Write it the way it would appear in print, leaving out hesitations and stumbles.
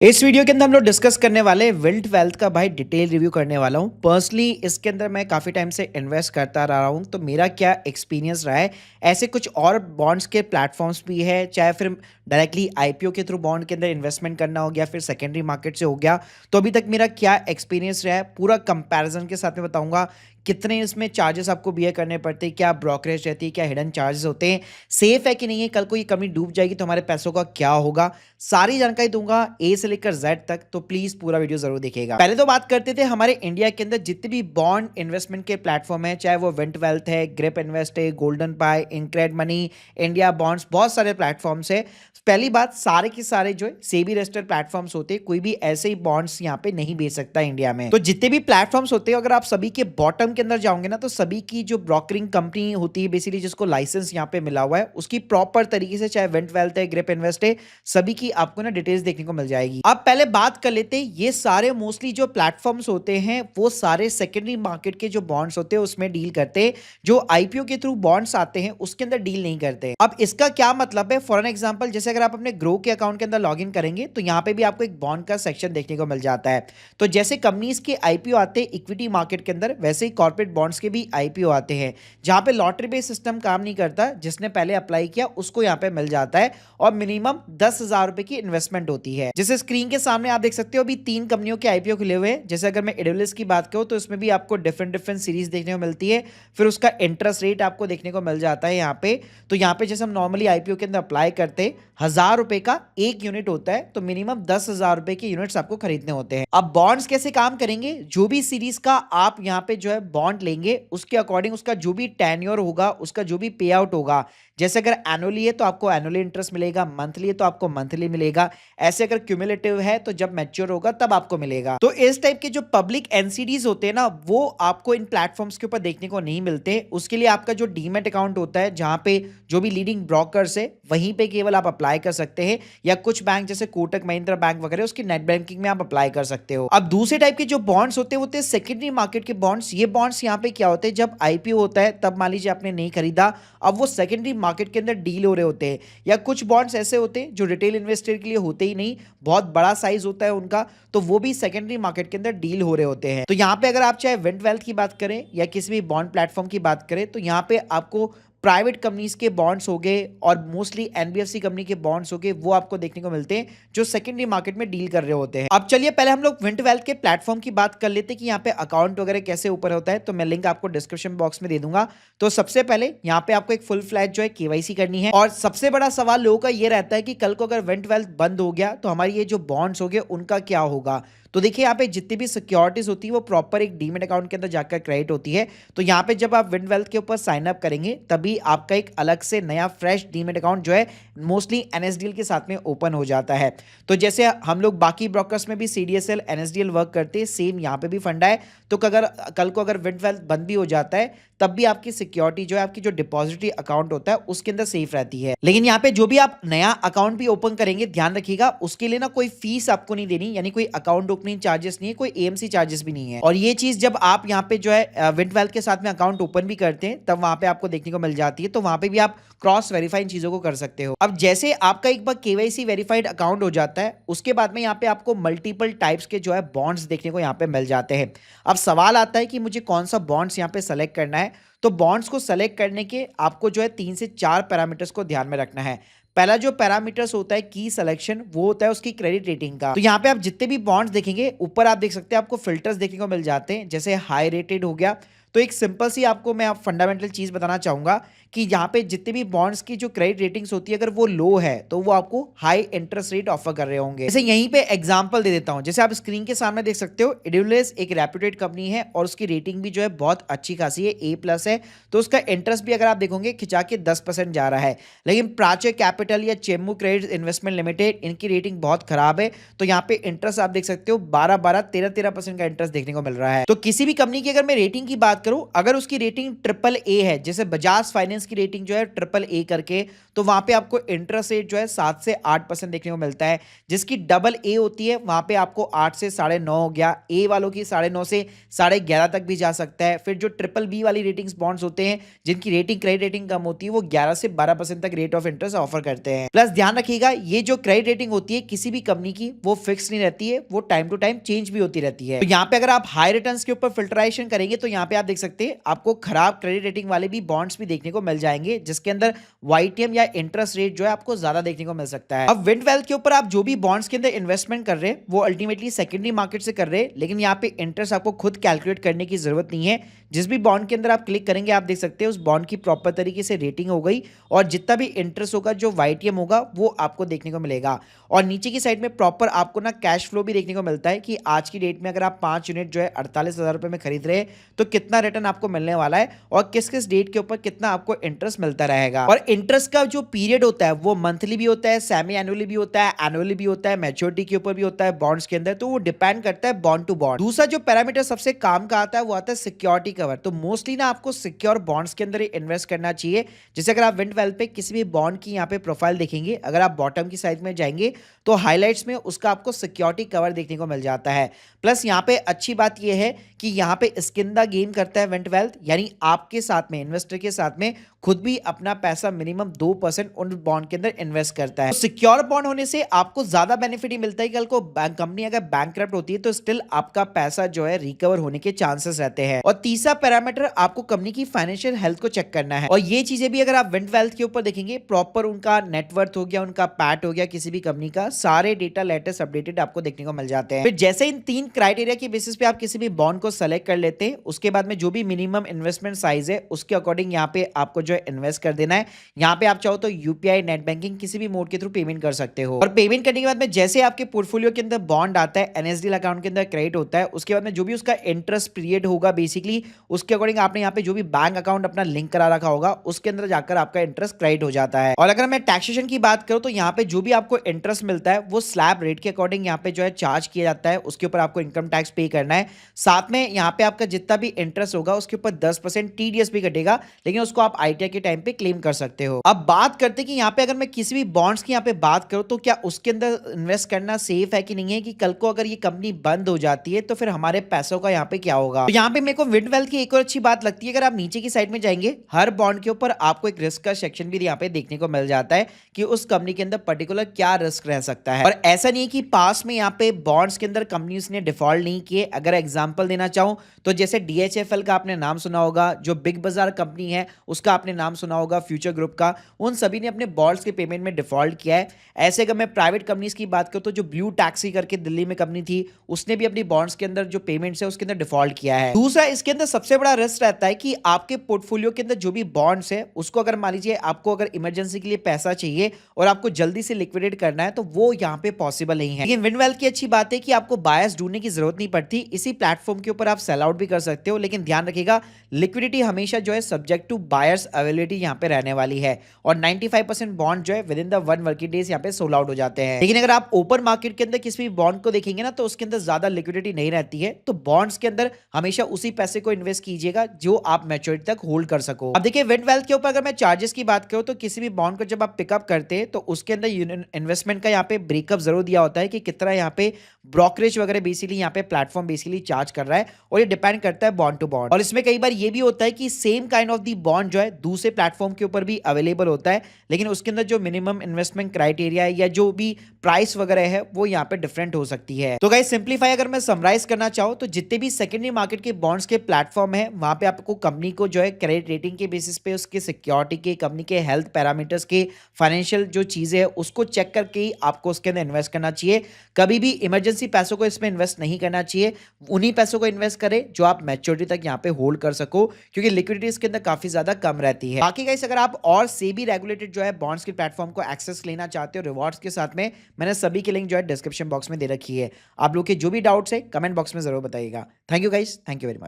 इस वीडियो के अंदर हम लोग डिस्कस करने वाले विल्ट वेल्थ का भाई डिटेल रिव्यू करने वाला हूँ। पर्सनली इसके अंदर मैं काफ़ी टाइम से इन्वेस्ट करता रहा हूँ, तो मेरा क्या एक्सपीरियंस रहा है। ऐसे कुछ और बॉन्ड्स के प्लेटफॉर्म्स भी है, चाहे फिर डायरेक्टली आईपीओ के थ्रू बॉन्ड के अंदर इन्वेस्टमेंट करना हो गया, फिर सेकेंडरी मार्केट से हो गया। तो अभी तक मेरा क्या एक्सपीरियंस रहा है पूरा कंपैरिजन के साथ में बताऊंगा। कितने इसमें चार्जेस आपको बियर करने पड़ते हैं, क्या ब्रोकरेज रहती है, क्या हिडन चार्जेस होते हैं, सेफ है कि नहीं है, कल को ये कंपनी डूब जाएगी तो हमारे पैसों का क्या होगा, सारी जानकारी दूंगा ए से लेकर जेड तक। तो प्लीज पूरा वीडियो जरूर देखिएगा। पहले तो बात करते थे हमारे इंडिया के अंदर जितने भी बॉन्ड इन्वेस्टमेंट के प्लेटफॉर्म है, चाहे वो विंट वेल्थ है, ग्रिप इन्वेस्ट है, गोल्डन पाई, इंक्रेड मनी, इंडिया बॉन्ड्स, बहुत सारे प्लेटफॉर्म्स है। पहली बात, सारे के सारे जो है सेबी रजिस्टर्ड प्लेटफॉर्म्स होते हैं, कोई भी ऐसे ही बॉन्ड्स यहाँ पे नहीं बेच सकता इंडिया में। तो जितने भी प्लेटफॉर्म्स होते हैं, अगर आप सभी के बॉटम के अंदर जाओगे ना, तो सभी की जो ब्रोकरिंग कंपनी होती है बेसिकली, जिसको लाइसेंस यहाँ पे मिला हुआ है, उसकी प्रॉपर तरीके से, चाहे विंट वेल्थ है, ग्रिप इन्वेस्ट है, सभी की आपको ना डिटेल्स देखने को मिल जाएगी। अब पहले बात कर लेते हैं, ये सारे मोस्टली जो प्लेटफॉर्म्स होते हैं वो सारे सेकेंडरी मार्केट के जो बॉन्ड्स होते हैं उसमें डील करते हैं। जो आईपीओ के थ्रू बॉन्ड्स आते हैं उसके अंदर डील नहीं करते। अब इसका क्या मतलब है, फॉर एन एग्जांपल, जैसे अगर आप अपने ग्रो के अकाउंट के अंदर लॉगिन करेंगे तो यहाँ पे भी आपको एक बॉन्ड का सेक्शन देखने को मिल जाता है। तो जैसे कंपनीज के आईपीओ आते हैं इक्विटी मार्केट के अंदर, वैसे ही कॉर्पोरेट बॉन्ड्स के भी आईपीओ आते हैं, जहां पे लॉटरी बेस्ड सिस्टम काम नहीं करता। जिसने पहले अप्लाई किया उसको यहाँ पे मिल जाता है, और मिनिमम 10,000 रुपए की इन्वेस्टमेंट होती है। जैसे स्क्रीन के सामने आप देख सकते हो अभी 3 कंपनियों के आईपीओ खुले हुए हैं। जैसे अगर मैं एडुलस की बात करूं तो इसमें भी आपको डिफरेंट डिफरेंट सीरीज देखने को मिलती है। फिर उसका इंटरेस्ट रेट आपको देखने को मिल जाता है यहाँ पे। तो यहाँ पे जैसे हम नॉर्मली आईपीओ के अंदर अप्लाई करते हैं, 1,000 रुपए का एक यूनिट होता है, तो मिनिमम 10,000 रुपए के यूनिट्स आपको खरीदने होते हैं। अब बॉन्ड्स कैसे काम करेंगे, जो भी सीरीज का आप यहाँ पे जो है बॉन्ड लेंगे, उसके अकॉर्डिंग उसका जो भी टेन्योर होगा, उसका जो भी पे आउट होगा, जैसे अगर एनुअली है तो आपको एनुअली इंटरेस्ट मिलेगा, मंथली है तो आपको मंथली मिलेगा, ऐसे अगर क्यूमुलेटिव है तो जब मैच्योर होगा तब आपको मिलेगा। तो इस टाइप के जो पब्लिक एनसीडीज होते हैं ना, वो आपको इन प्लेटफॉर्म्स के ऊपर देखने को नहीं मिलते। उसके लिए आपका जो डीमेट अकाउंट होता है, जहां पे जो भी लीडिंग ब्रोकर्स है, वहीं पे केवल आप अप्लाई कर सकते हैं, या कुछ बैंक जैसे कोटक महिंद्रा बैंक वगैरह उसकी नेट बैंकिंग में आप अप्लाई कर सकते हो। अब दूसरे टाइप के जो बॉन्ड्स होते हैं सेकेंडरी मार्केट के बॉन्ड्स। ये बॉन्ड्स यहाँ पे क्या होते हैं, जब आईपीओ होता है तब मान लीजिए आपने नहीं खरीदा, अब वो सेकेंडरी मार्केट के अंदर डील हो रहे होते हैं। या कुछ बॉन्ड्स ऐसे होते हैं जो रिटेल इन्वेस्टर के लिए होते ही नहीं, बहुत बड़ा साइज होता है उनका, तो वो भी सेकेंडरी मार्केट के अंदर डील हो रहे होते हैं। तो यहाँ पे अगर आप चाहे विंट वेल्थ की बात करें या किसी भी बॉन्ड प्लेटफॉर्म की बात करें, तो यहाँ पे आपको प्राइवेट कंपनीज के बॉन्ड्स हो गए और मोस्टली एनबीएफसी कंपनी के बॉन्ड्स हो गए, वो आपको देखने को मिलते हैं जो सेकेंडरी मार्केट में डील कर रहे होते हैं। अब चलिए पहले हम लोग विंट वेल्थ के प्लेटफॉर्म की बात कर लेते हैं कि यहाँ पे अकाउंट वगैरह कैसे ऊपर होता है। तो मैं लिंक आपको डिस्क्रिप्शन बॉक्स में दे दूंगा। तो सबसे पहले यहाँ पे आपको एक फुल फ्लैश जो है केवाईसी करनी है। और सबसे बड़ा सवाल लोगों का ये रहता है कि कल को अगर विंट वेल्थ बंद हो गया तो हमारी ये जो बॉन्ड्स हो गए उनका क्या होगा। तो देखिए यहाँ पे जितनी भी सिक्योरिटीज होती है वो प्रॉपर एक डीमेट अकाउंट के अंदर जाकर क्रेडिट होती है। तो यहाँ पे जब आप विंट वेल्थ के ऊपर साइन अप करेंगे तभी आपका एक अलग से नया फ्रेश डीमेट अकाउंट जो है मोस्टली एनएसडीएल के साथ में ओपन हो जाता है। तो जैसे हम लोग बाकी ब्रोकर्स में भी सीडीएसएल एनएसडीएल वर्क करते हैं, सेम यहाँ पे भी फंडा है। तो अगर कल को अगर विंट वेल्थ बंद भी हो जाता है तब भी आपकी सिक्योरिटी जो है, आपकी जो डिपॉजिटरी अकाउंट होता है उसके अंदर सेफ रहती है। लेकिन यहाँ पे जो भी आप नया अकाउंट भी ओपन करेंगे, ध्यान रखिएगा उसके लिए ना कोई फीस आपको नहीं देनी, यानी कोई अकाउंट ओपनिंग चार्जेस नहीं है, कोई एएमसी चार्जेस भी नहीं है। और ये चीज जब आप यहाँ पे जो है विंट वेल्थ के साथ में अकाउंट ओपन भी करते हैं तब वहां पे आपको देखने को मिल जाती है। तो वहां पे भी आप क्रॉस वेरीफाई चीजों को कर सकते हो। अब जैसे आपका एक बार केवाईसी वेरीफाइड अकाउंट हो जाता है, उसके बाद में यहाँ पे आपको मल्टीपल टाइप्स के जो है बॉन्ड्स देखने को यहाँ पे मिल जाते हैं। अब सवाल आता है कि मुझे कौन सा बॉन्ड्स यहाँ पे सेलेक्ट करना है। तो बॉन्ड्स को सेलेक्ट करने के आपको जो है 3 से 4 पैरामीटर्स को ध्यान में रखना है। पहला जो पैरामीटर्स होता है की सिलेक्शन, वो होता है उसकी क्रेडिट रेटिंग का। तो यहाँ पे आप जितने भी बॉन्ड्स देखेंगे ऊपर आप देख सकते हैं आपको फिल्टर्स देखने को मिल जाते हैं, जैसे हाई रेटेड हो गया। तो एक सिंपल सी आपको मैं फंडामेंटल चीज बताना चाहूंगा कि यहाँ पे जितने भी बॉन्ड्स की जो क्रेडिट रेटिंग्स होती है, अगर वो लो है तो वो आपको हाई इंटरेस्ट रेट ऑफर कर रहे होंगे। जैसे यहीं पे एग्जांपल दे देता हूं, जैसे आप स्क्रीन के सामने देख सकते हो एडुलस एक रेप्यूटेड कंपनी है और उसकी रेटिंग भी जो है बहुत अच्छी खासी है, A+ है। तो उसका इंटरेस्ट भी अगर आप देखोगे खिंचा के 10% जा रहा है। लेकिन प्राच्य कैपिटल या चेम्बू क्रेडिट इन्वेस्टमेंट लिमिटेड, इनकी रेटिंग बहुत खराब है। तो यहाँ पे इंटरेस्ट आप देख सकते हो 12-12, 13-13% का इंटरेस्ट देखने को मिल रहा है। तो किसी भी कंपनी की अगर मैं रेटिंग की बात बात करूं, अगर उसकी रेटिंग ट्रिपल ए है, जैसे बजाज फाइनेंस की रेटिंग जो है ट्रिपल ए करके, तो वहां पे आपको इंटरेस्ट रेट जो है 7 से 8% देखने को मिलता है। जिसकी डबल ए होती है वहां पे आपको 8 से 9.5 हो गया, ए वालों की 9.5 से 11.5 तक भी जा सकता है। फिर जो ट्रिपल बी वाली रेटिंग्स बॉन्ड्स होते हैं, जिनकी रेटिंग क्रेडिट रेटिंग कम होती है, वो 11 से 12% तक रेट ऑफ इंटरेस्ट ऑफर करते हैं। प्लस ध्यान रखिएगा, ये जो क्रेडिट रेटिंग होती है किसी भी कंपनी की, वो फिक्स नहीं रहती है, वो टाइम टू टाइम चेंज भी होती रहती है। तो यहाँ पे अगर आप हाई रिटर्न्स के ऊपर फिल्टराइजेशन करेंगे तो यहाँ पे आप देख सकते हैं आपको खराब क्रेडिट रेटिंग वाले भी बॉन्ड्स भी देखने को मिल जाएंगे, जिसके अंदर वाईटीएम या इंटरेस्ट रेट जो है आपको ज्यादा देखने को मिल सकता है। अब विंड वेल्थ के ऊपर आप जो भी बॉन्ड्स के अंदर इन्वेस्टमेंट कर रहे हैं वो अल्टीमेटली सेकेंडरी मार्केट से कर रहे हैं, लेकिन यहाँ पे इंटरेस्ट आपको खुद कैलकुलेट करने की जरूरत नहीं है। जिस भी बॉन्ड के अंदर आप क्लिक करेंगे आप देख सकते हैं उस बॉन्ड की प्रॉपर तरीके से रेटिंग हो गई, और जितना भी इंटरेस्ट होगा जो वाईटीएम होगा वो आपको देखने को मिलेगा। और नीचे की साइड में प्रॉपर आपको ना कैश फ्लो भी देखने को मिलता है कि आज की डेट में अगर आप 5 यूनिट जो है 48,000 रुपए में खरीद रहे हैं तो कितना रिटर्न आपको मिलने वाला है, और किस किस डेट के ऊपर कितना आपको इंटरेस्ट मिलता रहेगा। और इंटरेस्ट का जो पीरियड होता है वो मंथली भी होता है, सेमी एनुअली भी होता है, एनुअली भी होता है, मैच्योरिटी के ऊपर भी होता है बॉन्ड्स के अंदर, तो वो डिपेंड करता है बॉन्ड टू बॉन्ड। दूसरा जो पैरामीटर सबसे काम का आता है वो आता है सिक्योरिटी कवर। तो मोस्टली ना आपको सिक्योर बॉन्ड्स के अंदर ही इन्वेस्ट करना चाहिए। जैसे अगर आप विंड वेल्थ पे किसी भी बॉन्ड की यहाँ पे प्रोफाइल देखेंगे, अगर आप बॉटम की साइड में जाएंगे तो हाइलाइट्स में उसका आपको सिक्योरिटी कवर देखने को मिल जाता है। प्लस यहाँ पे अच्छी बात यह है कि यहाँ पे स्किन द गेम करता है विंड वेल्थ, यानी आपके साथ में, इन्वेस्टर के साथ में खुद भी अपना पैसा मिनिमम 2% उन बॉन्ड के अंदर इन्वेस्ट करता है। तो सिक्योर बॉन्ड होने से आपको ज्यादा बेनिफिट ही मिलता है। कल को बैंक कंपनी अगर बैंकरप्ट होती है तो स्टिल आपका पैसा जो है रिकवर होने के चांसेस रहते हैं। और तीसरा पैरामीटर आपको कंपनी की फाइनेंशियल हेल्थ को चेक करना है, और ये चीजें भी अगर आप विंड वेल्थ के ऊपर देखेंगे, प्रॉपर उनका नेटवर्थ हो गया, उनका पैट हो गया, किसी भी कंपनी का सारे डेटा लेटेस्ट अपडेटेड आपको देखने को मिल जाते हैं। फिर जैसे इन 3 क्राइटेरिया की बेसिस पे आप किसी भी बॉन्ड को सेलेक्ट कर लेते हैं, उसके बाद में जो भी मिनिमम इन्वेस्टमेंट साइज है उसके अकॉर्डिंग यहाँ पे आपको जो है इन्वेस्ट कर देना है। यहाँ पे आप चाहो तो यूपीआई, नेट बैंकिंग किसी भी मोड के थ्रू पेमेंट कर सकते हो। और पेमेंट करने के बाद में जैसे आपके पोर्टफोलियो के अंदर बॉन्ड आता है, एनएसडीएल अकाउंट के अंदर क्रेडिट होता है, उसके बाद में जो भी उसका इंटरेस्ट पीरियड होगा बेसिकली उसके अकॉर्डिंग आपने यहाँ पे जो भी बैंक अकाउंट अपना लिंक करा रखा होगा उसके अंदर जाकर आपका इंटरेस्ट क्रेडिट हो जाता है। और अगर मैं टैक्सेशन की बात करूं तो यहाँ पे जो भी आपको इंटरेस्ट मिलता है वो स्लैब रेट के अकॉर्डिंग यहाँ पे जो है चार्ज किया जाता है, उसके ऊपर आपको इनकम टैक्स पे करना है। साथ में यहाँ पे आपका जितना भी इंटरेस्ट होगा उसके ऊपर 10% टीडीएस भी कटेगा, लेकिन उसको आप आईटीआई के टाइम पे क्लेम कर सकते हो। अब बात करते कि यहाँ पे अगर मैं किसी भी बॉन्ड्स की यहाँ पे बात करूं तो क्या उसके अंदर इन्वेस्ट करना सेफ है कि नहीं है, कि कल को अगर ये कंपनी बंद हो जाती है तो फिर हमारे पैसों का यहाँ पे क्या होगा। तो यहाँ पे मेरे को विंड वेल्थ की एक और अच्छी बात लगती है, अगर आप नीचे की साइड में जाएंगे हर बॉन्ड के ऊपर आपको एक रिस्क का सेक्शन भी यहाँ पे देखने को मिल जाता है कि उस कंपनी के अंदर पर्टिकुलर क्या रिस्क रह सकता है। और ऐसा नहीं है कि पास में यहाँ पे बॉन्ड्स के अंदर कंपनीज ने डिफॉल्ट नहीं किए। अगर एग्जांपल देना चाहूं तो जैसे डीएचएफएल का आपने नाम सुना होगा, जो बिग बाजार कंपनी है उसका आपने नाम सुना होगा, फ्यूचर ग्रुप का, उन सभी ने अपने बॉन्ड्स के पेमेंट में डिफॉल्ट किया है। ऐसे अगर मैं प्राइवेट कंपनीज की बात करूं तो जो ब्लू टैक्सी करके दिल्ली में कंपनी थी उसने भी अपनी बॉन्ड्स के अंदर जो पेमेंट्स है उसके अंदर डिफॉल्ट किया है। दूसरा इसके अंदर सबसे बड़ा रिस्क रहता है कि आपके पोर्टफोलियो के अंदर जो भी बॉन्ड्स है उसको अगर मान लीजिए आपको अगर इमरजेंसी के लिए पैसा चाहिए और आपको जल्दी से लिक्विडेट करना है तो वो यहाँ पे पॉसिबल नहीं है। लेकिन विंड वेल्थ की अच्छी बात है कि आपको बायर्स ढूंढने की जरूरत नहीं पड़ती, इसी प्लेटफॉर्म के ऊपर आप सेल आउट भी कर सकते हो। लेकिन ध्यान रखिएगा लिक्विडिटी हमेशा जो है सब्जेक्ट टू बायर्स अवेलेबिलिटी यहाँ पे रहने वाली है, और 95% बॉन्ड जो है with in the 1 working days यहाँ पे सोल्ड आउट हो जाते हैं। लेकिन अगर आप ओपन मार्केट के अंदर किसी भी बॉन्ड को देखेंगे ना तो उसके अंदर ज्यादा लिक्विडिटी नहीं रहती है। तो बॉन्ड्स के अंदर हमेशा उसी पैसे को इन्वेस्ट कीजिएगा जो आप मैच्योरिटी तक होल्ड कर सको। अब देखिए विंड वेल्थ के ऊपर अगर मैं चार्जेस की बात करूं तो किसी भी बॉन्ड को जब आप पिकअप करते हैं तो उसके अंदर इन्वेस्टमेंट का यहाँ पे ब्रेकअप जरूर दिया होता है कि कितना यहाँ पे ब्रोकरेज वगैरह बेसिकली यहाँ पे प्लेटफॉर्म बेसिकली चार्ज कर रहा है, और ये डिपेंड करता है बॉन्ड टू बॉन्ड। और इसमें कई बार ये भी होता है कि same kind of the bond जो है दूसरे प्लेटफॉर्म के ऊपर भी अवेलेबल होता है, लेकिन उसके अंदर जो मिनिमम इन्वेस्टमेंट क्राइटेरिया है या जो भी प्राइस वगैरह है वो यहाँ पे डिफरेंट हो सकती है। तो गाइस सिंपलीफाई अगर मैं समराइज करना चाहूँ तो जितने भी सेकेंडरी मार्केट के बॉन्ड्स के प्लेटफॉर्म है वहां पे आपको कंपनी को जो है क्रेडिट रेटिंग के बेसिस पे उसके सिक्योरिटी के, कंपनी के हेल्थ पैरामीटर्स के, फाइनेंशियल जो चीजें है उसको चेक करके ही आपको उसके अंदर इन्वेस्ट करना चाहिए। कभी भी इमरजेंसी पैसों को इसमें इन्वेस्ट नहीं करना चाहिए, उन्हीं पैसों को इन्वेस्ट करें जो आप मैच्योरिटी तक यहाँ पे होल्ड कर सको, क्योंकि लिक्विडिटी इसके अंदर काफी ज्यादा कम रहती है। बाकी गाइस अगर आप और सेबी रेगुलेटेड जो है बॉन्ड्स के प्लेटफॉर्म को एक्सेस लेना चाहते हो रिवॉर्ड्स के साथ में, मैंने सभी की लिंक जो है डिस्क्रिप्शन बॉक्स में दे रखी है। आप लोग के जो भी डाउट्स है कमेंट बॉक्स में जरूर बताइएगा। Thank you guys, thank you very much.